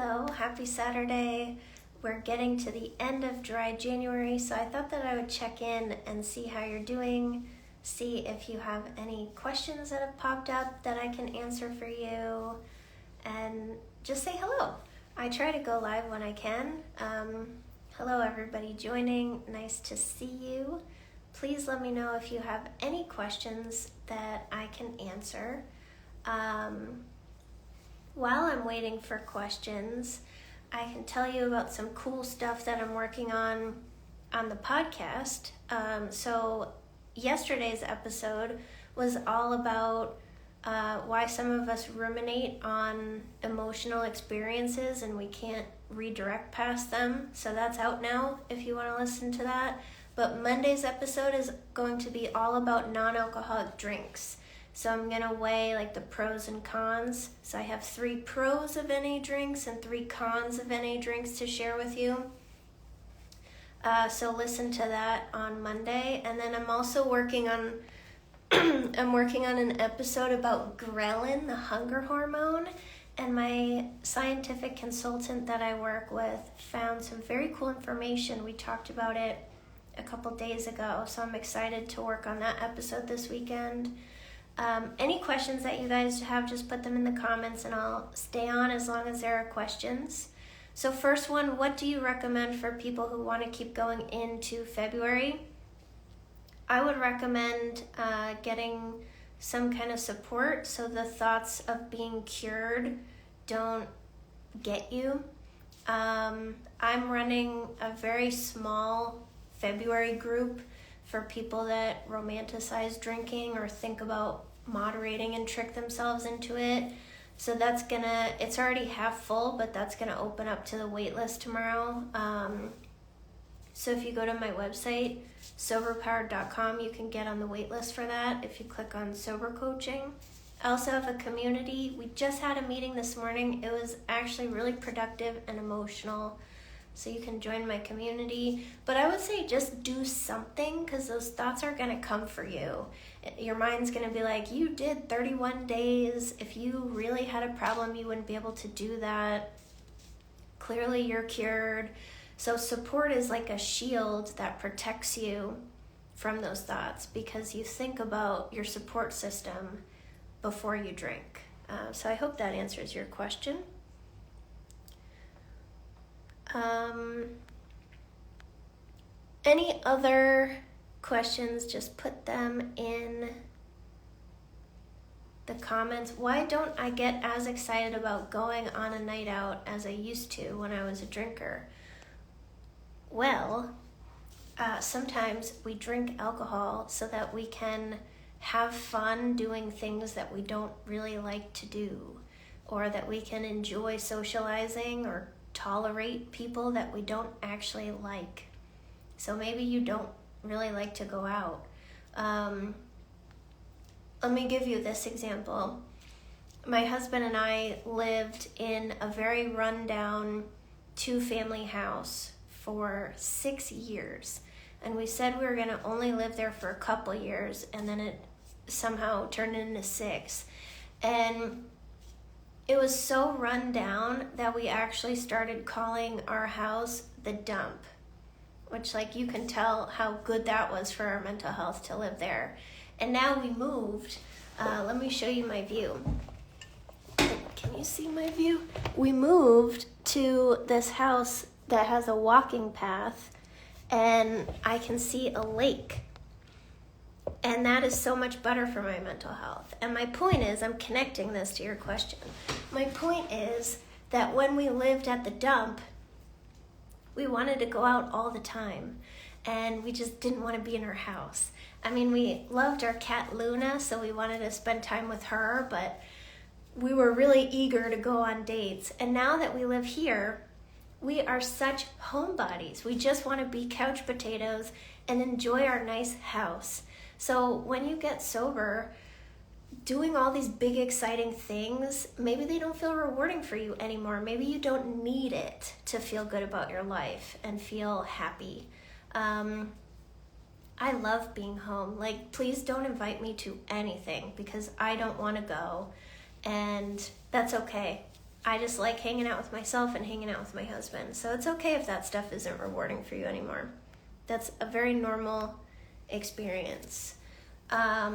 Hello, happy Saturday. We're getting to the end of dry January, so I thought that I would check in and see how you're doing, see if you have any questions that have popped up that I can answer for you, and just say hello. I try to go live when I can. Hello everybody joining, nice to see you. Please let me know if you have any questions that I can answer. While I'm waiting for questions, I can tell you about some cool stuff that I'm working on the podcast. So yesterday's episode was all about why some of us ruminate on emotional experiences and we can't redirect past them. So that's out now if you want to listen to that. But Monday's episode is going to be all about non-alcoholic drinks. So I'm going to weigh like the pros and cons. So I have 3 pros of NA drinks and 3 cons of NA drinks to share with you. So listen to that on Monday. And then I'm also working on an episode about ghrelin, the hunger hormone. And my scientific consultant that I work with found some very cool information. We talked about it a couple days ago. So I'm excited to work on that episode this weekend. Any questions that you guys have, just put them in the comments and I'll stay on as long as there are questions. So first one, what do you recommend for people who want to keep going into February? I would recommend getting some kind of support so the thoughts of being cured don't get you. I'm running a very small February group for people that romanticize drinking or think about moderating and trick themselves into it. So it's already half full, but that's gonna open up to the wait list tomorrow. So if you go to my website, soberpowered.com, you can get on the wait list for that if you click on sober coaching. I also have a community. We just had a meeting this morning. It was actually really productive and emotional. So you can join my community. But I would say just do something because those thoughts are going to come for you. Your mind's going to be like, you did 31 days. If you really had a problem, you wouldn't be able to do that. Clearly you're cured. So support is like a shield that protects you from those thoughts because you think about your support system before you drink. So I hope that answers your question. Any other questions, just put them in the comments. Why don't I get as excited about going on a night out as I used to when I was a drinker? Well, sometimes we drink alcohol so that we can have fun doing things that we don't really like to do, or that we can enjoy socializing or tolerate people that we don't actually like. So maybe you don't really like to go out. Let me give you this example. My husband and I lived in a very rundown 2-family house for 6 years. And we said we were going to only live there for a couple years, and then it somehow turned into 6. And it was so run down that we actually started calling our house the dump, which you can tell how good that was for our mental health to live there. And now we moved. Let me show you my view. Can you see my view? We moved to this house that has a walking path and I can see a lake. And that is so much better for my mental health. And my point is, I'm connecting this to your question. My point is that when we lived at the dump, we wanted to go out all the time. And we just didn't want to be in our house. I mean, we loved our cat Luna, so we wanted to spend time with her, but we were really eager to go on dates. And now that we live here, we are such homebodies. We just want to be couch potatoes and enjoy our nice house. So when you get sober, doing all these big exciting things, maybe they don't feel rewarding for you anymore. Maybe you don't need it to feel good about your life and feel happy. I love being home. Please don't invite me to anything because I don't want to go, and that's okay. I just like hanging out with myself and hanging out with my husband. So it's okay if that stuff isn't rewarding for you anymore. That's a very normal experience. How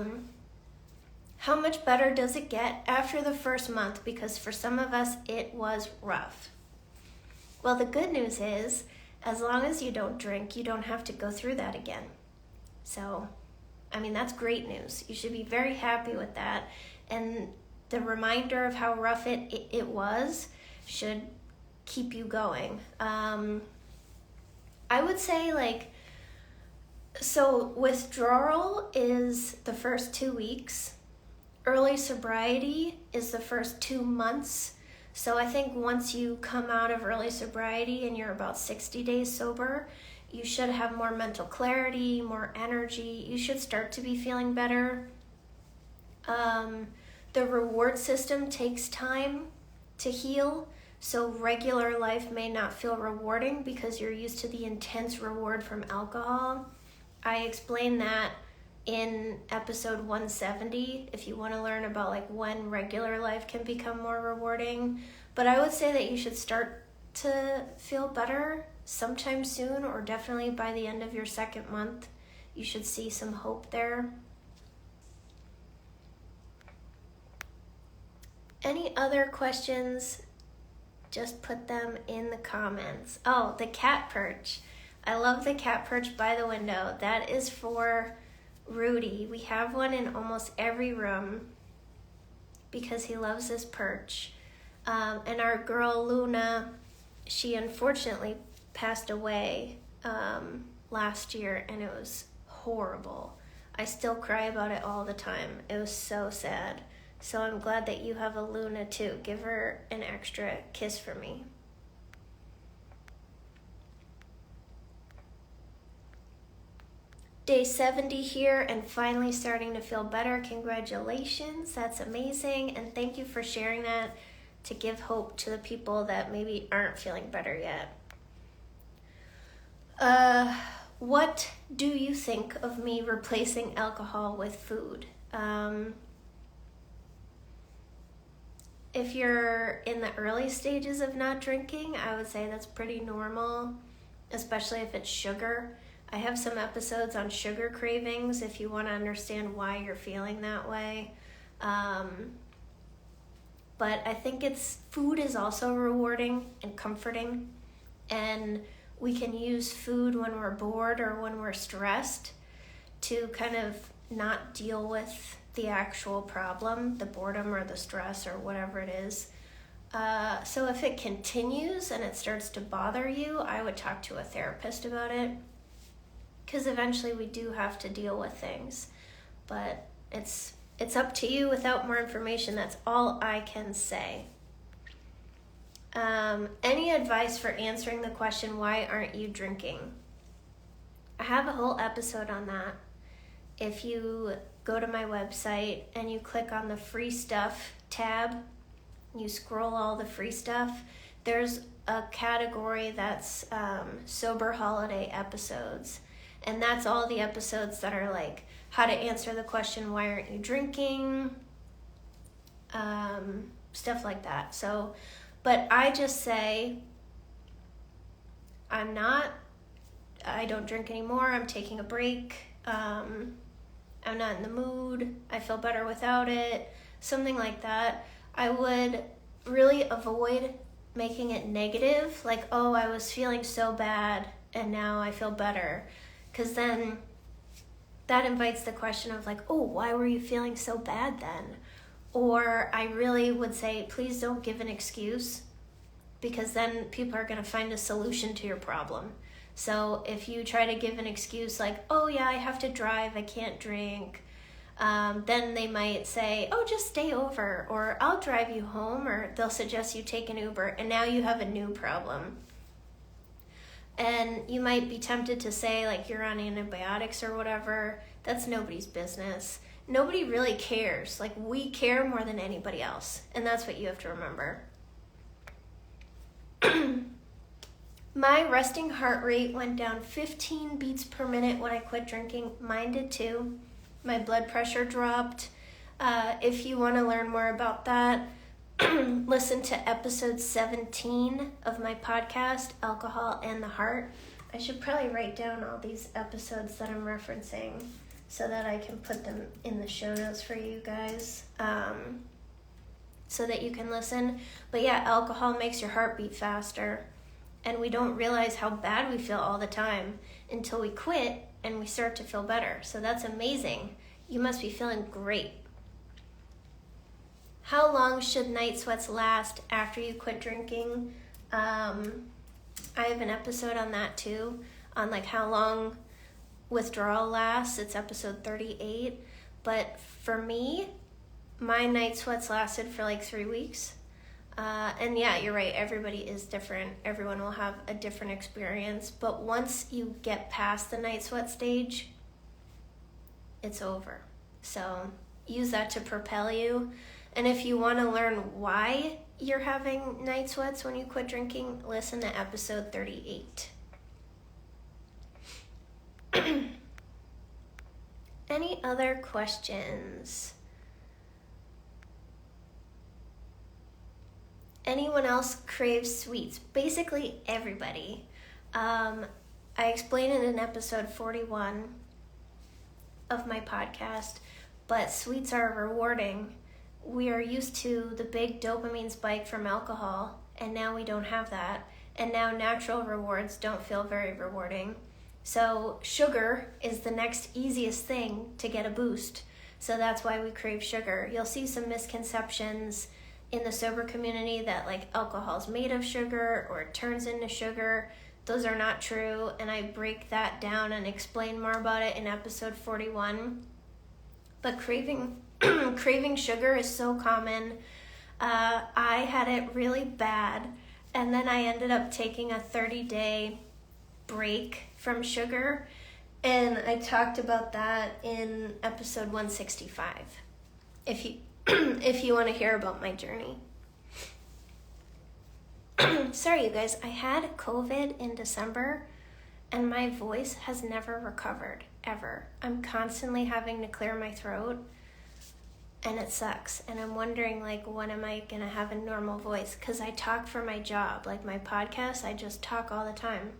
much better does it get after the first month? Because for some of us, it was rough. Well, the good news is, as long as you don't drink, you don't have to go through that again. So, I mean, that's great news. You should be very happy with that. And the reminder of how rough it was should keep you going. I would say, so withdrawal is the first 2 weeks. Early sobriety is the first 2 months. So I think once you come out of early sobriety and you're about 60 days sober, you should have more mental clarity, more energy. You should start to be feeling better. The reward system takes time to heal. So regular life may not feel rewarding because you're used to the intense reward from alcohol. I explained that in episode 170 if you want to learn about when regular life can become more rewarding. But I would say that you should start to feel better sometime soon, or definitely by the end of your second month. You should see some hope there. Any other questions? Just put them in the comments. Oh, the cat perch. I love the cat perch by the window. That is for Rudy. We have one in almost every room because he loves his perch. And our girl Luna, she unfortunately passed away last year, and it was horrible. I still cry about it all the time. It was so sad. So I'm glad that you have a Luna too. Give her an extra kiss for me. Day 70 here and finally starting to feel better. Congratulations, that's amazing. And thank you for sharing that to give hope to the people that maybe aren't feeling better yet. What do you think of me replacing alcohol with food? If you're in the early stages of not drinking, I would say that's pretty normal, especially if it's sugar. I have some episodes on sugar cravings if you want to understand why you're feeling that way. But I think food is also rewarding and comforting, and we can use food when we're bored or when we're stressed to kind of not deal with the actual problem, the boredom or the stress or whatever it is. So if it continues and it starts to bother you, I would talk to a therapist about it, because eventually we do have to deal with things. But it's up to you without more information. That's all I can say. Any advice for answering the question, why aren't you drinking? I have a whole episode on that. If you go to my website and you click on the free stuff tab, you scroll all the free stuff, there's a category that's sober holiday episodes. And that's all the episodes that are like how to answer the question, why aren't you drinking? Stuff like that. So, but I just say, I don't drink anymore. I'm taking a break. I'm not in the mood. I feel better without it. Something like that. I would really avoid making it negative. Like, oh, I was feeling so bad and now I feel better. Because then that invites the question of like, oh, why were you feeling so bad then? Or I really would say, please don't give an excuse, because then people are going to find a solution to your problem. So if you try to give an excuse like, oh yeah, I have to drive, I can't drink, then they might say, oh, just stay over, or I'll drive you home, or they'll suggest you take an Uber, and now you have a new problem. And you might be tempted to say, like, you're on antibiotics or whatever. That's nobody's business. Nobody really cares. Like, we care more than anybody else. And that's what you have to remember. My resting heart rate went down 15 beats per minute when I quit drinking. Mine did too. My blood pressure dropped. If you want to learn more about that, listen to episode 17 of my podcast, Alcohol and the Heart. I should probably write down all these episodes that I'm referencing so that I can put them in the show notes for you guys, so that you can listen. But yeah, alcohol makes your heart beat faster, and we don't realize how bad we feel all the time until we quit and we start to feel better. So that's amazing. You must be feeling great. How long should night sweats last after you quit drinking? I have an episode on that too, on like how long withdrawal lasts. It's episode 38. But for me, my night sweats lasted for like 3 weeks. And yeah, you're right. Everybody is different. Everyone will have a different experience. But once you get past the night sweat stage, it's over. So use that to propel you. And if you want to learn why you're having night sweats when you quit drinking, listen to episode 38. Any other questions? Anyone else craves sweets? Basically everybody. I explained it in episode 41 of my podcast, but sweets are rewarding. We are used to the big dopamine spike from alcohol, and now we don't have that. And now natural rewards don't feel very rewarding. So sugar is the next easiest thing to get a boost. So that's why we crave sugar. You'll see some misconceptions in the sober community that like alcohol is made of sugar or it turns into sugar. Those are not true, and I break that down and explain more about it in episode 41. But craving sugar is so common. I had it really bad, and then I ended up taking a 30-day break from sugar, and I talked about that in episode 165 if you want to hear about my journey. Sorry you guys, I had COVID in December and my voice has never recovered, ever. I'm constantly having to clear my throat and it sucks. And I'm wondering, like, when am I going to have a normal voice? Because I talk for my job. Like, my podcast, I just talk all the time.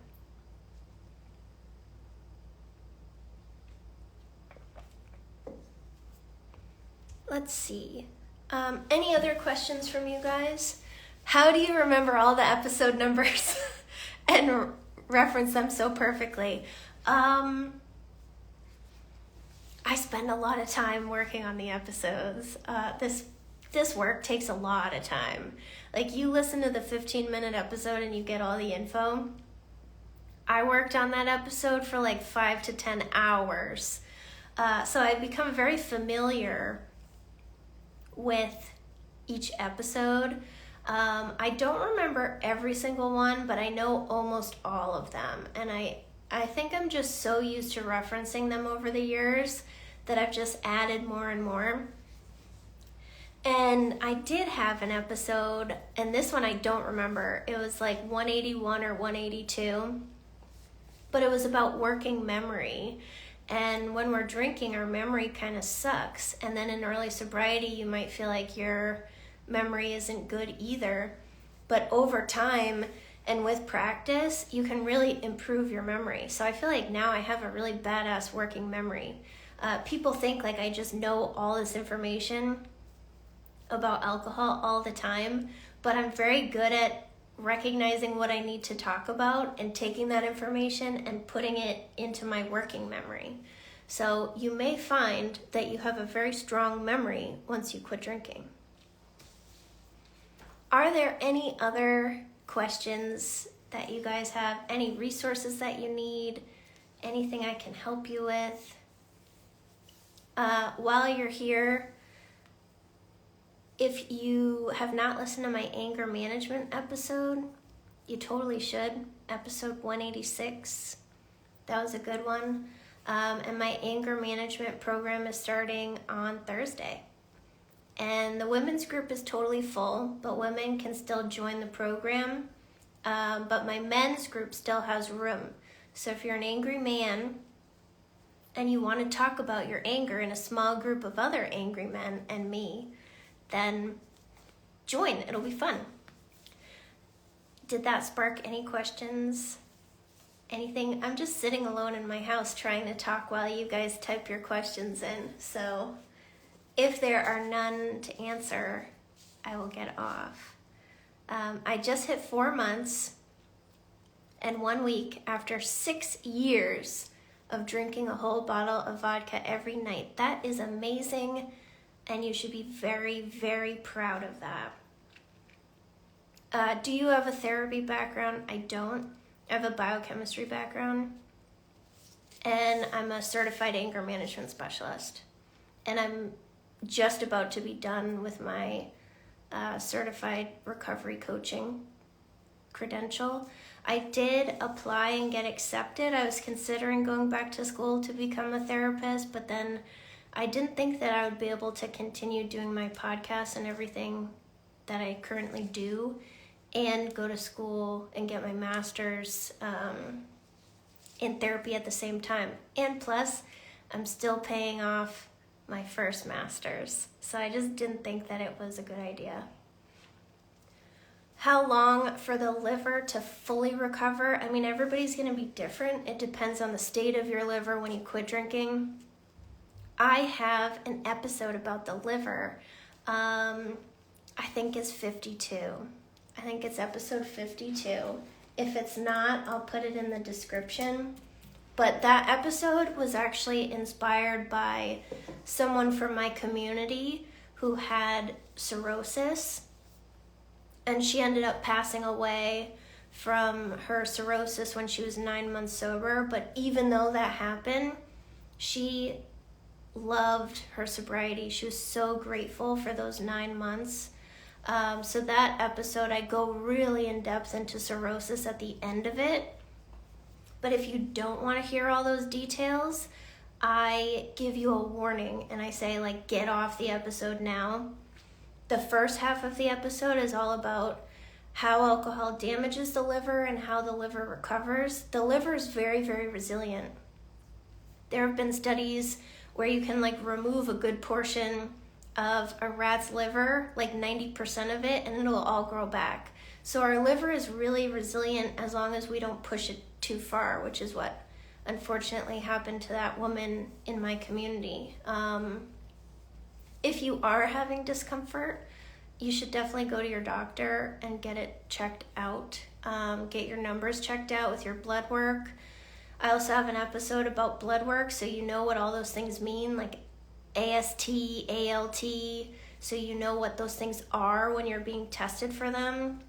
Let's see. Any other questions from you guys? How do you remember all the episode numbers and reference them so perfectly? I spend a lot of time working on the episodes. This work takes a lot of time. Like, you listen to the 15-minute episode and you get all the info. I worked on that episode for like 5 to 10 hours. So I've become very familiar with each episode. I don't remember every single one, but I know almost all of them. And I think I'm just so used to referencing them over the years that I've just added more and more. And I did have an episode, and this one I don't remember. It was like 181 or 182, but it was about working memory. And when we're drinking, our memory kind of sucks. And then in early sobriety, you might feel like your memory isn't good either. But over time and with practice, you can really improve your memory. So I feel like now I have a really badass working memory. People think like I just know all this information about alcohol all the time, but I'm very good at recognizing what I need to talk about and taking that information and putting it into my working memory. So you may find that you have a very strong memory once you quit drinking. Are there any other questions that you guys have? Any resources that you need? Anything I can help you with? While you're here, if you have not listened to my anger management episode, you totally should. Episode 186. That was a good one. And my anger management program is starting on Thursday. And the women's group is totally full, but women can still join the program. But my men's group still has room. So if you're an angry man and you want to talk about your anger in a small group of other angry men and me, then join. It'll be fun. Did that spark any questions? Anything? I'm just sitting alone in my house trying to talk while you guys type your questions in. So if there are none to answer, I will get off. I just hit 4 months and 1 week after 6 years of drinking a whole bottle of vodka every night. That is amazing, and you should be very, very proud of that. Do you have a therapy background? I don't. I have a biochemistry background, and I'm a certified anger management specialist. And I'm just about to be done with my certified recovery coaching credential. I did apply and get accepted. I was considering going back to school to become a therapist, but then I didn't think that I would be able to continue doing my podcast and everything that I currently do and go to school and get my master's in therapy at the same time. And plus, I'm still paying off my first master's. So I just didn't think that it was a good idea. How long for the liver to fully recover? I mean, everybody's going to be different. It depends on the state of your liver when you quit drinking. I have an episode about the liver. I think it's 52. I think it's episode 52. If it's not, I'll put it in the description. But that episode was actually inspired by someone from my community who had cirrhosis. And she ended up passing away from her cirrhosis when she was 9 months sober. But even though that happened, she loved her sobriety. She was so grateful for those 9 months. So that episode, I go really in depth into cirrhosis at the end of it. But if you don't want to hear all those details, I give you a warning and I say, like, get off the episode now. The first half of the episode is all about how alcohol damages the liver and how the liver recovers. The liver is very, very resilient. There have been studies where you can remove a good portion of a rat's liver, 90% of it, and it'll all grow back. So our liver is really resilient as long as we don't push it too far, which is what unfortunately happened to that woman in my community. If you are having discomfort, you should definitely go to your doctor and get it checked out. Get your numbers checked out with your blood work. I also have an episode about blood work, so you know what all those things mean, like AST, ALT, so you know what those things are when you're being tested for them.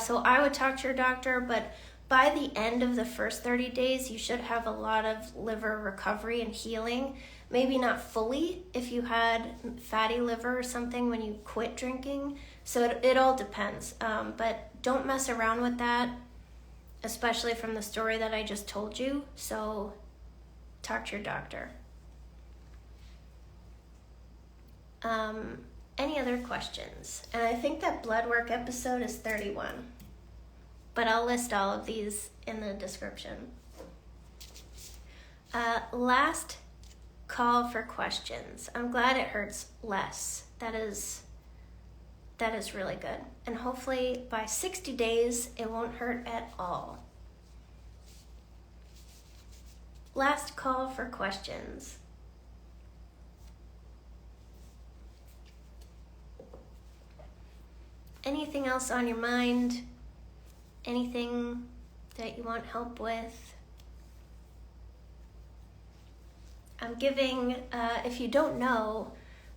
So I would talk to your doctor, but by the end of the first 30 days, you should have a lot of liver recovery and healing. Maybe not fully if you had fatty liver or something when you quit drinking. So it all depends. But don't mess around with that, especially from the story that I just told you. So talk to your doctor. Any other questions? And I think that blood work episode is 31. But I'll list all of these in the description. Last call for questions. I'm glad it hurts less. That is really good. And hopefully by 60 days, it won't hurt at all. Last call for questions. Anything else on your mind? Anything that you want help with? I'm giving, if you don't know,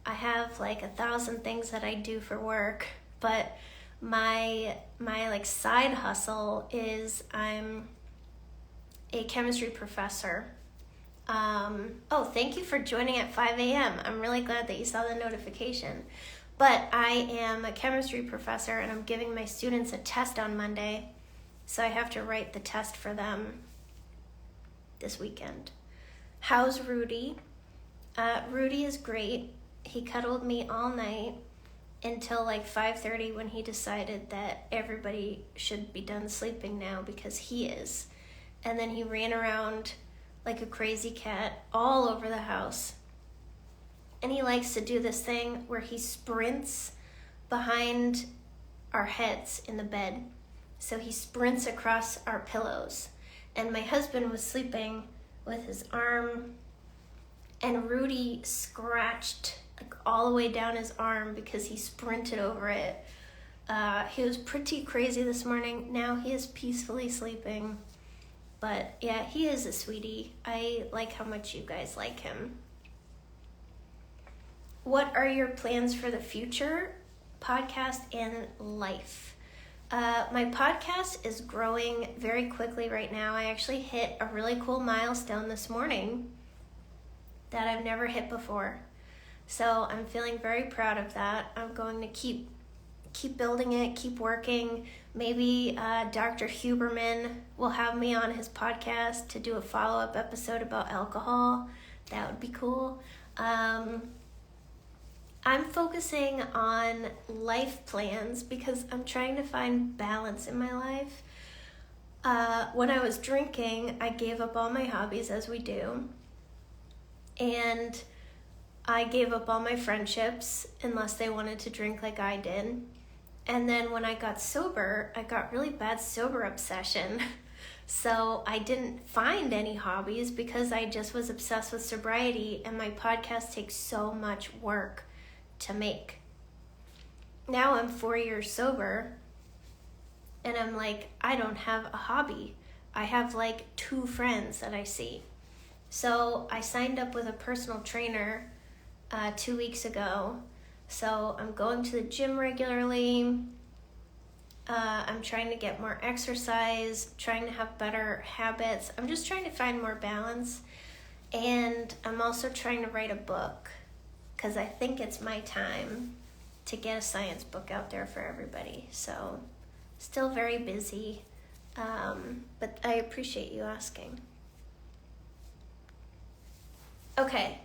I have 1,000 things that I do for work, but my side hustle is I'm a chemistry professor. Thank you for joining at 5 a.m. I'm really glad that you saw the notification. But I am a chemistry professor and I'm giving my students a test on Monday. So I have to write the test for them this weekend. How's Rudy? Rudy is great. He cuddled me all night until 5:30 when he decided that everybody should be done sleeping now because he is. And then he ran around like a crazy cat all over the house. And he likes to do this thing where he sprints behind our heads in the bed. So he sprints across our pillows. And my husband was sleeping with his arm, and Rudy scratched like all the way down his arm because he sprinted over it. He was pretty crazy this morning. Now he is peacefully sleeping. But yeah, he is a sweetie. I like how much you guys like him. What are your plans for the future? Podcast and life. My podcast is growing very quickly right now. I actually hit a really cool milestone this morning that I've never hit before. So I'm feeling very proud of that. I'm going to keep building it, keep working. Maybe Dr. Huberman will have me on his podcast to do a follow-up episode about alcohol. That would be cool. I'm focusing on life plans because I'm trying to find balance in my life. When I was drinking, I gave up all my hobbies, as we do. And I gave up all my friendships unless they wanted to drink like I did. And then when I got sober, I got really bad sober obsession. So I didn't find any hobbies because I just was obsessed with sobriety, and my podcast takes so much work to make. Now I'm 4 years sober, and I'm like, I don't have a hobby. I have like 2 friends that I see. So I signed up with a personal trainer 2 weeks ago. So I'm going to the gym regularly. I'm trying to get more exercise, trying to have better habits. I'm just trying to find more balance. And I'm also trying to write a book because I think it's my time to get a science book out there for everybody. So still very busy, but I appreciate you asking. Okay.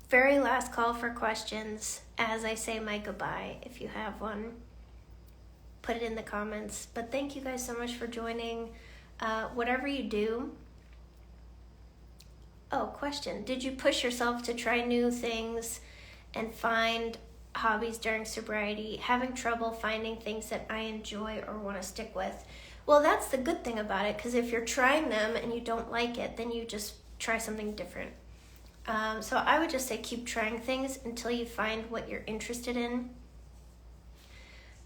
Very last call for questions as I say my goodbye. If you have one, put it in the comments. But thank you guys so much for joining. Whatever you do. Oh, question. Did you push yourself to try new things and find hobbies during sobriety? Having trouble finding things that I enjoy or want to stick with? Well, that's the good thing about it, because if you're trying them and you don't like it, then you just try something different. So I would just say keep trying things until you find what you're interested in.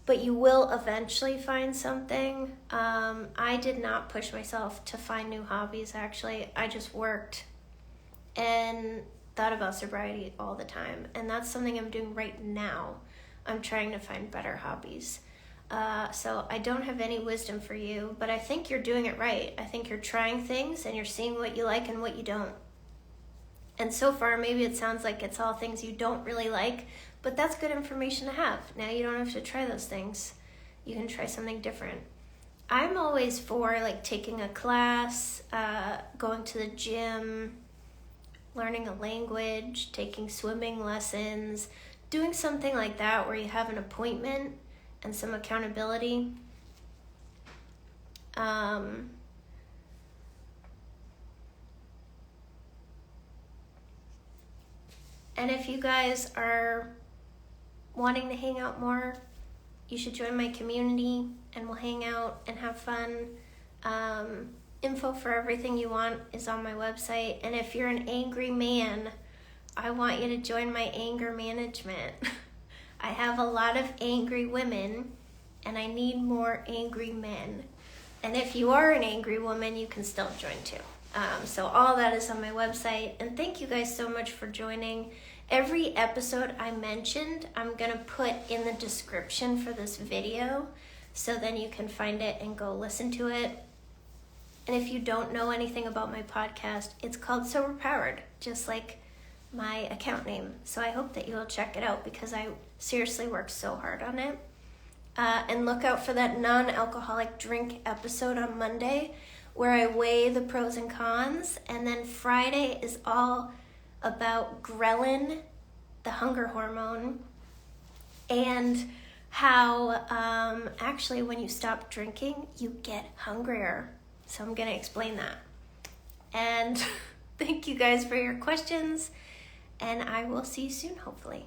But you will eventually find something. I did not push myself to find new hobbies, actually. I just worked and thought about sobriety all the time. And that's something I'm doing right now. I'm trying to find better hobbies. So I don't have any wisdom for you, but I think you're doing it right. I think you're trying things and you're seeing what you like and what you don't. And so far, maybe it sounds like it's all things you don't really like, but that's good information to have. Now you don't have to try those things. You can try something different. I'm always for like taking a class, going to the gym, learning a language, taking swimming lessons, doing something like that where you have an appointment and some accountability. And if you guys are wanting to hang out more, you should join my community and we'll hang out and have fun. Info for everything you want is on my website. And if you're an angry man, I want you to join my anger management. I have a lot of angry women and I need more angry men. And if you are an angry woman, you can still join too. So all that is on my website. And thank you guys so much for joining. Every episode I mentioned, I'm going to put in the description for this video. So then you can find it and go listen to it. And if you don't know anything about my podcast, it's called Sober Powered, just like my account name. So I hope that you'll check it out because I seriously worked so hard on it. And look out for that non-alcoholic drink episode on Monday, where I weigh the pros and cons. And then Friday is all about ghrelin, the hunger hormone, and how actually when you stop drinking, you get hungrier. So I'm going to explain that. And thank you guys for your questions, and I will see you soon, hopefully.